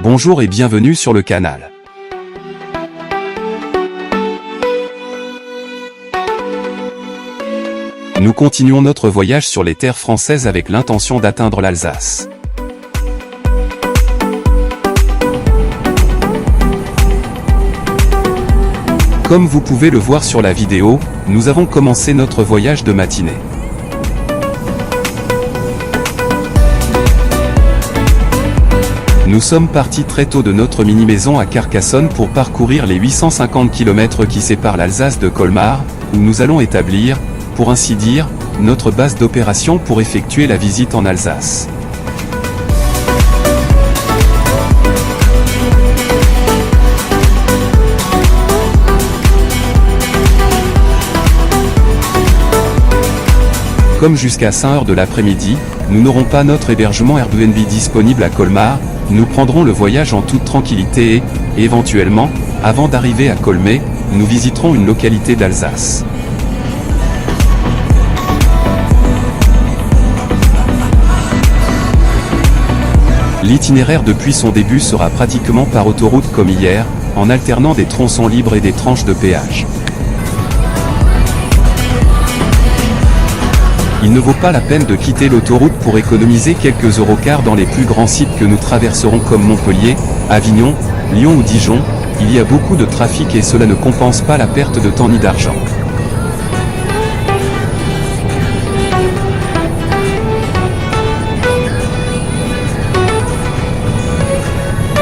Bonjour et bienvenue sur le canal. Nous continuons notre voyage sur les terres françaises avec l'intention d'atteindre l'Alsace. Comme vous pouvez le voir sur la vidéo, nous avons commencé notre voyage de matinée. Nous sommes partis très tôt de notre mini-maison à Carcassonne pour parcourir les 850 km qui séparent l'Alsace de Colmar, où nous allons établir, pour ainsi dire, notre base d'opération pour effectuer la visite en Alsace. Comme jusqu'à 5h de l'après-midi, nous n'aurons pas notre hébergement Airbnb disponible à Colmar, nous prendrons le voyage en toute tranquillité et, éventuellement, avant d'arriver à Colmar, nous visiterons une localité d'Alsace. L'itinéraire depuis son début sera pratiquement par autoroute comme hier, en alternant des tronçons libres et des tranches de péage. Il ne vaut pas la peine de quitter l'autoroute pour économiser quelques euros car dans les plus grands sites que nous traverserons comme Montpellier, Avignon, Lyon ou Dijon, il y a beaucoup de trafic et cela ne compense pas la perte de temps ni d'argent.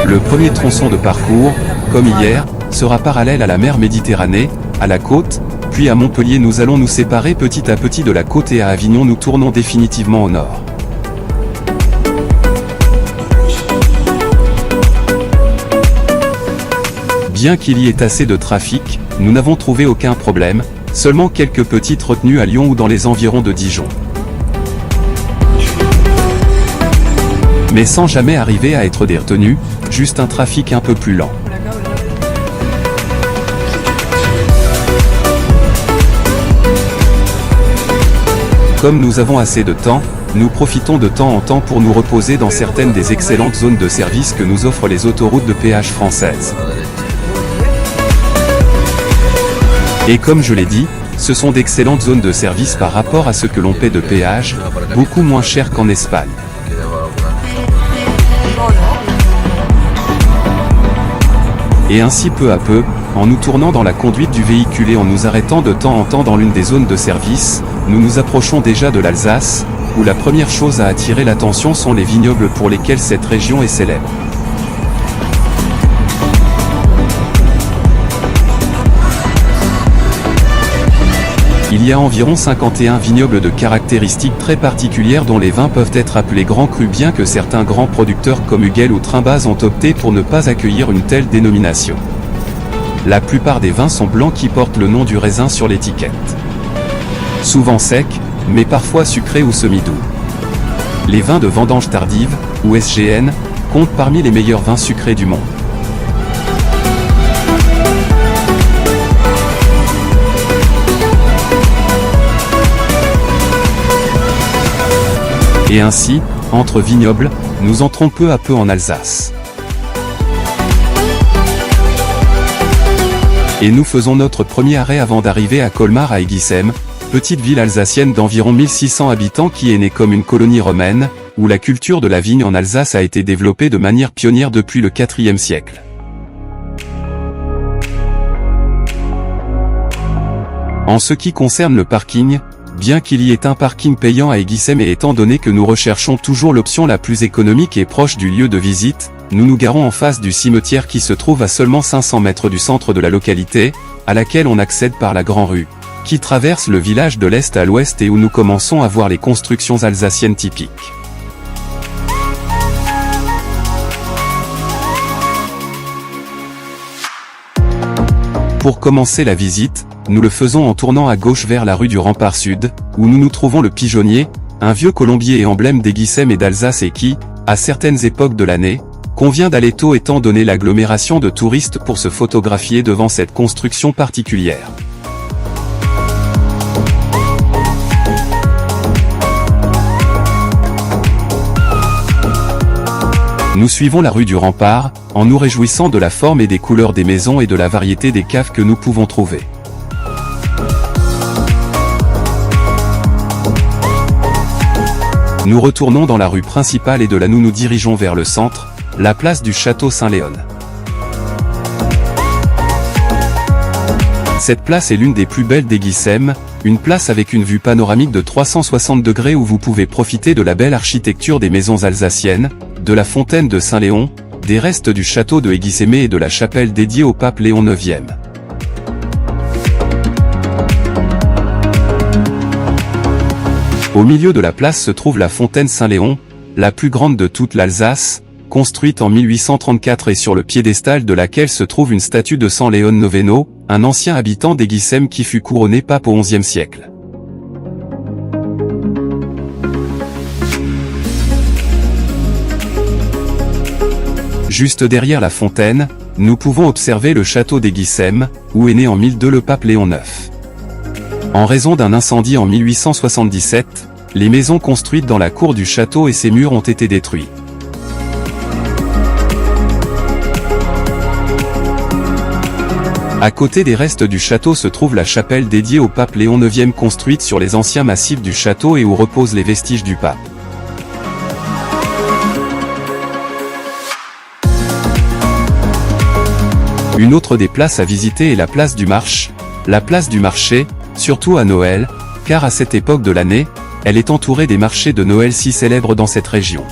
Le premier tronçon de parcours, comme hier, sera parallèle à la mer Méditerranée, à la côte, puis à Montpellier nous allons nous séparer petit à petit de la côte et à Avignon nous tournons définitivement au nord. Bien qu'il y ait assez de trafic, nous n'avons trouvé aucun problème, seulement quelques petites retenues à Lyon ou dans les environs de Dijon. Mais sans jamais arriver à être des retenues, juste un trafic un peu plus lent. Comme nous avons assez de temps, nous profitons de temps en temps pour nous reposer dans certaines des excellentes zones de service que nous offrent les autoroutes de péage françaises. Et comme je l'ai dit, ce sont d'excellentes zones de service par rapport à ce que l'on paie de péage, beaucoup moins cher qu'en Espagne. Et ainsi peu à peu, en nous tournant dans la conduite du véhicule et en nous arrêtant de temps en temps dans l'une des zones de service, nous nous approchons déjà de l'Alsace, où la première chose à attirer l'attention sont les vignobles pour lesquels cette région est célèbre. Il y a environ 51 vignobles de caractéristiques très particulières dont les vins peuvent être appelés grands crus bien que certains grands producteurs comme Huguel ou Trimbaz ont opté pour ne pas accueillir une telle dénomination. La plupart des vins sont blancs qui portent le nom du raisin sur l'étiquette. Souvent secs, mais parfois sucrés ou semi-doux. Les vins de vendange tardive, ou SGN, comptent parmi les meilleurs vins sucrés du monde. Et ainsi, entre vignobles, nous entrons peu à peu en Alsace. Et nous faisons notre premier arrêt avant d'arriver à Colmar à Eguissem, petite ville alsacienne d'environ 1600 habitants qui est née comme une colonie romaine, où la culture de la vigne en Alsace a été développée de manière pionnière depuis le IVe siècle. En ce qui concerne le parking, bien qu'il y ait un parking payant à Eguissem et étant donné que nous recherchons toujours l'option la plus économique et proche du lieu de visite, nous nous garons en face du cimetière qui se trouve à seulement 500 mètres du centre de la localité, à laquelle on accède par la Grand Rue, qui traverse le village de l'est à l'ouest et où nous commençons à voir les constructions alsaciennes typiques. Pour commencer la visite, nous le faisons en tournant à gauche vers la rue du Rempart Sud, où nous nous trouvons le Pigeonnier, un vieux colombier et emblème d'Eguissem et d'Alsace et qui, à certaines époques de l'année, convient d'aller tôt étant donné l'agglomération de touristes pour se photographier devant cette construction particulière. Nous suivons la rue du Rempart, en nous réjouissant de la forme et des couleurs des maisons et de la variété des caves que nous pouvons trouver. Nous retournons dans la rue principale et de là nous nous dirigeons vers le centre, la place du Château Saint-Léon. Cette place est l'une des plus belles d'Aiguissem, une place avec une vue panoramique de 360 degrés où vous pouvez profiter de la belle architecture des maisons alsaciennes, de la fontaine de Saint-Léon, des restes du château de Aiguissemé et de la chapelle dédiée au pape Léon IX. Au milieu de la place se trouve la fontaine Saint-Léon, la plus grande de toute l'Alsace, construite en 1834 et sur le piédestal de laquelle se trouve une statue de San Léon Noveno, un ancien habitant d'Aiguissem qui fut couronné pape au XIe siècle. Juste derrière la fontaine, nous pouvons observer le château d'Aiguissem, où est né en 1002 le pape Léon IX. En raison d'un incendie en 1877, les maisons construites dans la cour du château et ses murs ont été détruits. À côté des restes du château se trouve la chapelle dédiée au pape Léon IX construite sur les anciens massifs du château et où reposent les vestiges du pape. Une autre des places à visiter est la place du Marche, la place du marché, surtout à Noël, car à cette époque de l'année, elle est entourée des marchés de Noël si célèbres dans cette région.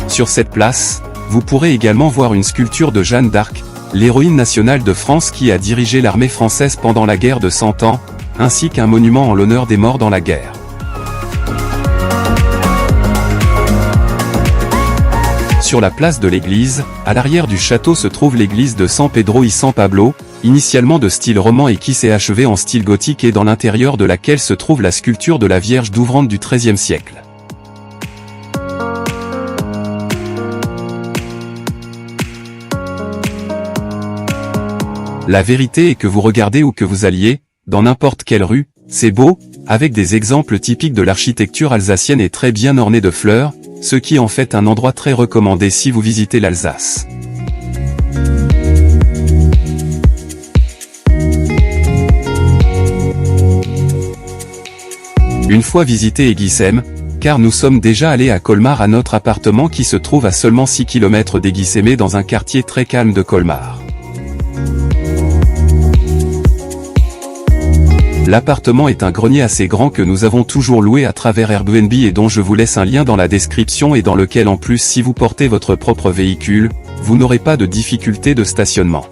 Sur cette place, vous pourrez également voir une sculpture de Jeanne d'Arc, l'héroïne nationale de France qui a dirigé l'armée française pendant la guerre de 100 ans, ainsi qu'un monument en l'honneur des morts dans la guerre. Sur la place de l'église, à l'arrière du château se trouve l'église de San Pedro y San Pablo, initialement de style roman et qui s'est achevée en style gothique et dans l'intérieur de laquelle se trouve la sculpture de la Vierge d'Ouvrante du XIIIe siècle. La vérité est que vous regardez où que vous alliez, dans n'importe quelle rue, c'est beau, avec des exemples typiques de l'architecture alsacienne et très bien ornés de fleurs, ce qui en fait un endroit très recommandé si vous visitez l'Alsace. Une fois visité Aiguissem, car nous sommes déjà allés à Colmar à notre appartement qui se trouve à seulement 6 km d'Aiguissemé dans un quartier très calme de Colmar. L'appartement est un grenier assez grand que nous avons toujours loué à travers Airbnb et dont je vous laisse un lien dans la description et dans lequel en plus si vous portez votre propre véhicule, vous n'aurez pas de difficulté de stationnement.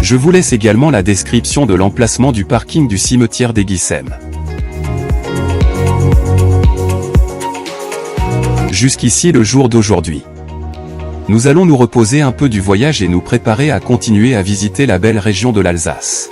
Je vous laisse également la description de l'emplacement du parking du cimetière d'Aiguissem. Jusqu'ici le jour d'aujourd'hui. Nous allons nous reposer un peu du voyage et nous préparer à continuer à visiter la belle région de l'Alsace.